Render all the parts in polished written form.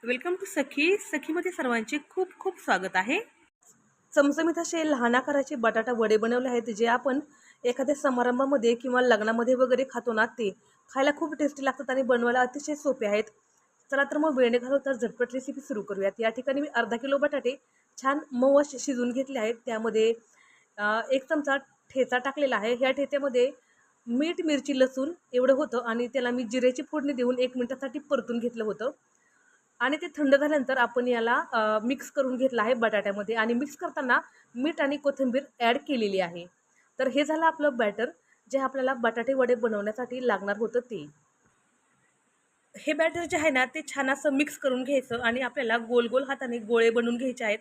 Welcome to सखीमध्ये सर्वांचे खूप खूप स्वागत आहे. चमचमीत असे लहान आकाराचे बटाटा वडे बनवले आहेत, जे आपण एखाद्या समारंभामध्ये किंवा लग्नामध्ये वगैरे खातो ना, ते खायला खूप टेस्टी लागतात आणि बनवायला अतिशय सोपे आहेत. चला तर मग वेळ न घालवता झटपट रेसिपी सुरू करूयात. या ठिकाणी मी अर्धा किलो बटाटे छान मऊ असे शिजवून घेतले आहेत. त्यामध्ये 1 चमचा ठेचा टाकलेला आहे. ह्या ठेच्यामध्ये मीठ, मिरची, लसूण एवढं होतं आणि त्याला मी जिऱ्याची फोडणी देऊन 1 मिनिटासाठी परतून घेतलं होतं. आणि ते थंड झाल्यानंतर आपण याला मिक्स करून घेतलं आहे बटाट्यामध्ये आणि मिक्स करताना मीठ आणि कोथिंबीर ॲड केलेली आहे. तर हे झालं आपलं बॅटर, जे आपल्याला बटाटे वडे बनवण्यासाठी लागणार होतं ते. हे बॅटर जे आहे ना, ते छान असं मिक्स करून घ्यायचं आणि आपल्याला गोल गोल हाताने गोळे बनवून घ्यायचे आहेत.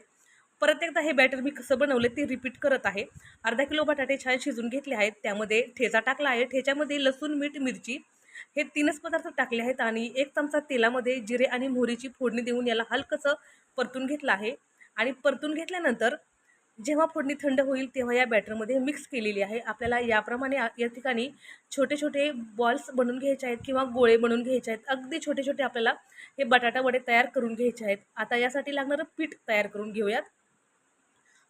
परत एकदा हे बॅटर मी कसं बनवलं ते रिपीट करत आहे. अर्धा किलो बटाटे छान शिजून घेतले आहेत. त्यामध्ये ठेचा टाकला आहे. ठेच्यामध्ये लसूण, मीठ, मिरची हे 3च पदार्थ टाकले आहेत आणि 1 चमचा तेलामध्ये जिरे आणि मोहरीची फोडणी देऊन याला हलकंसं परतून घेतलं आहे. आणि परतून घेतल्यानंतर जेव्हा फोडणी थंड होईल तेव्हा या बॅटरमध्ये मिक्स केलेली आहे. आपल्याला याप्रमाणे या ठिकाणी छोटे छोटे बॉल्स बनवून घ्यायचे आहेत किंवा गोळे बनवून घ्यायचे आहेत. अगदी छोटे छोटे आपल्याला हे बटाटा वडे तयार करून घ्यायचे आहेत. आता यासाठी लागणारं पीठ तयार करून घेऊयात.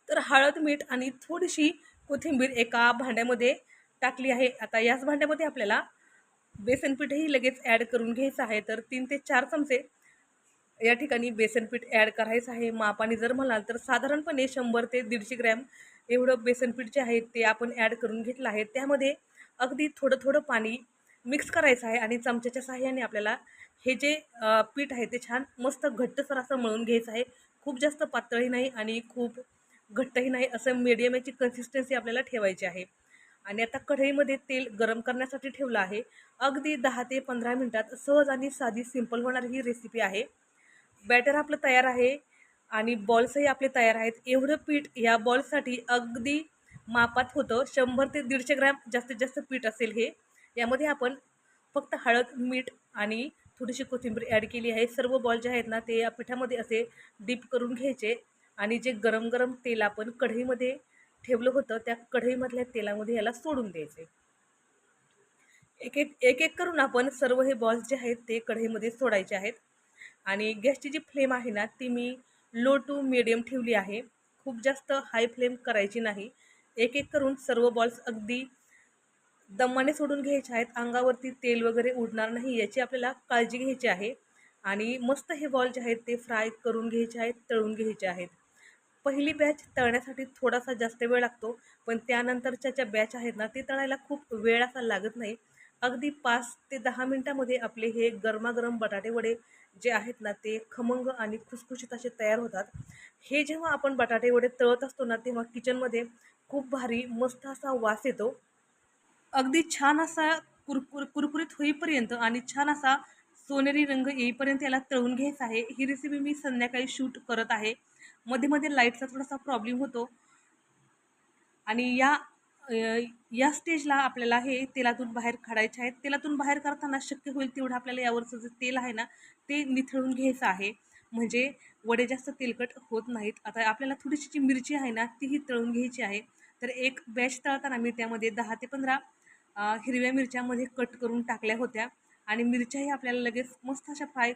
तर हळद, मीठ आणि थोडीशी कोथिंबीर एका भांड्यामध्ये टाकली आहे. आता याच भांड्यामध्ये आपल्याला बेसन पीठही लगेच ॲड करून घ्यायचं आहे. तर 3 ते 4 चमचे या ठिकाणी बेसन पीठ ॲड करायचं आहे. मापाने जर म्हणाल तर साधारणपणे 100 ते 150 ग्रॅम एवढं बेसन पीठ जे आहे ते आपण ॲड करून घेतलं आहे. त्यामध्ये अगदी थोडं थोडं पाणी मिक्स करायचं आहे आणि चमच्याच्या साहाय्याने आपल्याला हे जे पीठ आहे ते छान मस्त घट्टसर असं मळून घ्यायचं आहे. खूप जास्त पातळही नाही आणि खूप घट्टही नाही, असं मीडियम याची कन्सिस्टन्सी आपल्याला ठेवायची आहे. आणि आता कढईमध्ये तेल गरम करण्यासाठी ठेवलं आहे. अगदी 10 ते 15 मिनिटात सहज आणि साधी सिंपल होणारी ही रेसिपी आहे. बॅटर आपलं तयार आहे आणि बॉल्सही आपले तयार आहेत. एवढं पीठ या बॉल्ससाठी अगदी मापात होतं. 100 ते 150 ग्रॅम जास्तीत जास्त पीठ असेल हे. यामध्ये आपण फक्त हळद, मीठ आणि थोडीशी कोथिंबीर ॲड केली आहे. सर्व बॉल जे आहेत ना, ते या पिठामध्ये असे डीप करून घ्यायचे आणि जे गरम गरम तेल आपण कढईमध्ये ठेवलं होतं, त्या कढईमधल्या तेलामध्ये याला सोडून द्यायचे. एक एक करून आपण सर्व हे बॉल्स जे आहेत ते कढईमध्ये सोडायचे आहेत. आणि गॅसची जी फ्लेम आहे ना, ती मी लो टू मीडियम ठेवली आहे. खूप जास्त हाय फ्लेम करायची नाही. एक करून सर्व बॉल्स अगदी दमाने सोडून घ्यायचे आहेत. अंगावरती तेल वगैरे उडणार नाही याची आपल्याला काळजी घ्यायची आहे. आणि मस्त हे बॉल जे आहेत ते फ्राय करून घ्यायचे आहेत, तळून घ्यायचे आहेत. पहिली बॅच तळण्यासाठी थोडासा जास्त वेळ लागतो, पण त्यानंतरच्या ज्या बॅच आहेत ना, ते तळायला खूप वेळ असा लागत नाही. अगदी 5 ते 10 मिनिटामध्ये आपले हे गरमागरम बटाटे वडे जे आहेत ना, ते खमंग आणि खुसखुशीत असे तयार होतात. हे जेव्हा आपण बटाटे वडे तळत असतो ना, तेव्हा किचनमध्ये खूप भारी मस्त असा वास येतो. अगदी छान असा कुरकुरीत होईपर्यंत आणि छान असा सोनेरी रंग येईपर्यंत याला तळून घ्यायचं आहे. ही रेसिपी मी संध्याकाळी शूट करत आहे. मध्ये मध्ये लाईटचा थोडासा प्रॉब्लेम होतो आणि अ, या स्टेजला आपल्याला हे तेलातून बाहेर काढायचे आहेत. तेलातून बाहेर काढताना शक्य होईल तेवढं आपल्याला यावरचं जे तेल आहे ना, ते निथळून घ्यायचं आहे. म्हणजे वडे जास्त तेलकट होत नाहीत. आता आपल्याला थोडीशी जी मिरची आहे ना, तीही तळून घ्यायची आहे. तर एक बॅच तळताना मी त्यामध्ये 10 ते 15 हिरव्या मिरच्यामध्ये कट करून टाकल्या होत्या आणि मिरच्याही आपल्याला लगेच मस्त अशा फ्राय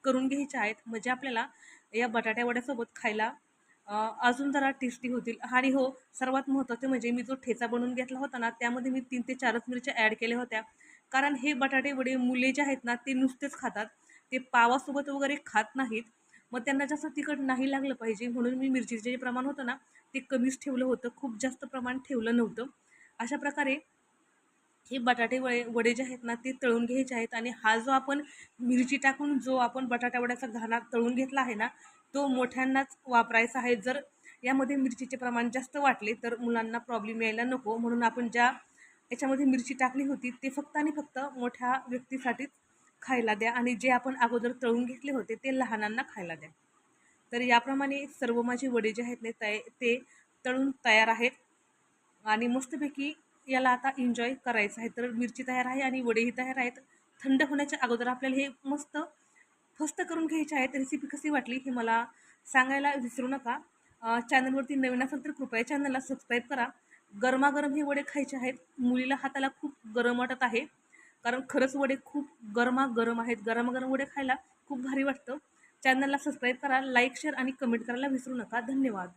करून घ्यायच्या आहेत. म्हणजे आपल्याला या बटाट्या वड्यासोबत खायला अजून जरा टेस्टी होतील. आणि हो, सर्वात महत्त्वाचं म्हणजे मी जो ठेचा बनवून घेतला होता ना, त्यामध्ये मी 3 ते 4च मिरच्या ॲड केल्या होत्या. कारण हे बटाटे वडे मुले जे आहेत ना, ते नुसतेच खातात. ते पावासोबत वगैरे खात नाहीत. मग त्यांना जास्त तिखट नाही लागलं पाहिजे म्हणून मी मिरचीचं जे प्रमाण होतं ना, ते कमीच ठेवलं होतं. खूप जास्त प्रमाण ठेवलं नव्हतं. अशा प्रकारे हे बटाटे वडे जे आहेत ना, ते तळून घ्यायचे आहेत. आणि हा जो आपण मिरची टाकून जो आपण बटाटा वड्याचा घाना तळून घेतला आहे ना, तो मोठ्यांनाच वापरायचा आहे. जर यामध्ये मिरचीचे प्रमाण जास्त वाटले तर मुलांना प्रॉब्लेम यायला नको, म्हणून आपण ज्या याच्यामध्ये मिरची टाकली होती ते फक्त आणि फक्त मोठ्या व्यक्तीसाठीच खायला द्या आणि जे आपण अगोदर तळून घेतले होते ते लहानांना खायला द्या. तर याप्रमाणे सर्व माझे वडे जे आहेत ते तळून तयार आहेत आणि मस्तपैकी याला आता एन्जॉय करायचं आहे. तर मिरची तयार आहे आणि वडेही तयार आहेत. थंड होण्याच्या अगोदर आपल्याला हे मस्त फस्त करून घ्यायचे आहेत. रेसिपी कशी वाटली हे मला सांगायला विसरू नका. चॅनलवरती नवीन असेल तर कृपया चॅनलला सबस्क्राईब करा. गरमागरम हे वडे खायचे आहेत. मुलीला हाताला खूप गरम वाटत आहे, कारण खरंच वडे खूप गरमागरम आहेत. गरमागरम वडे खायला खूप भारी वाटतं. चॅनलला सबस्क्राईब करा, लाईक, शेअर आणि कमेंट करायला विसरू नका. धन्यवाद.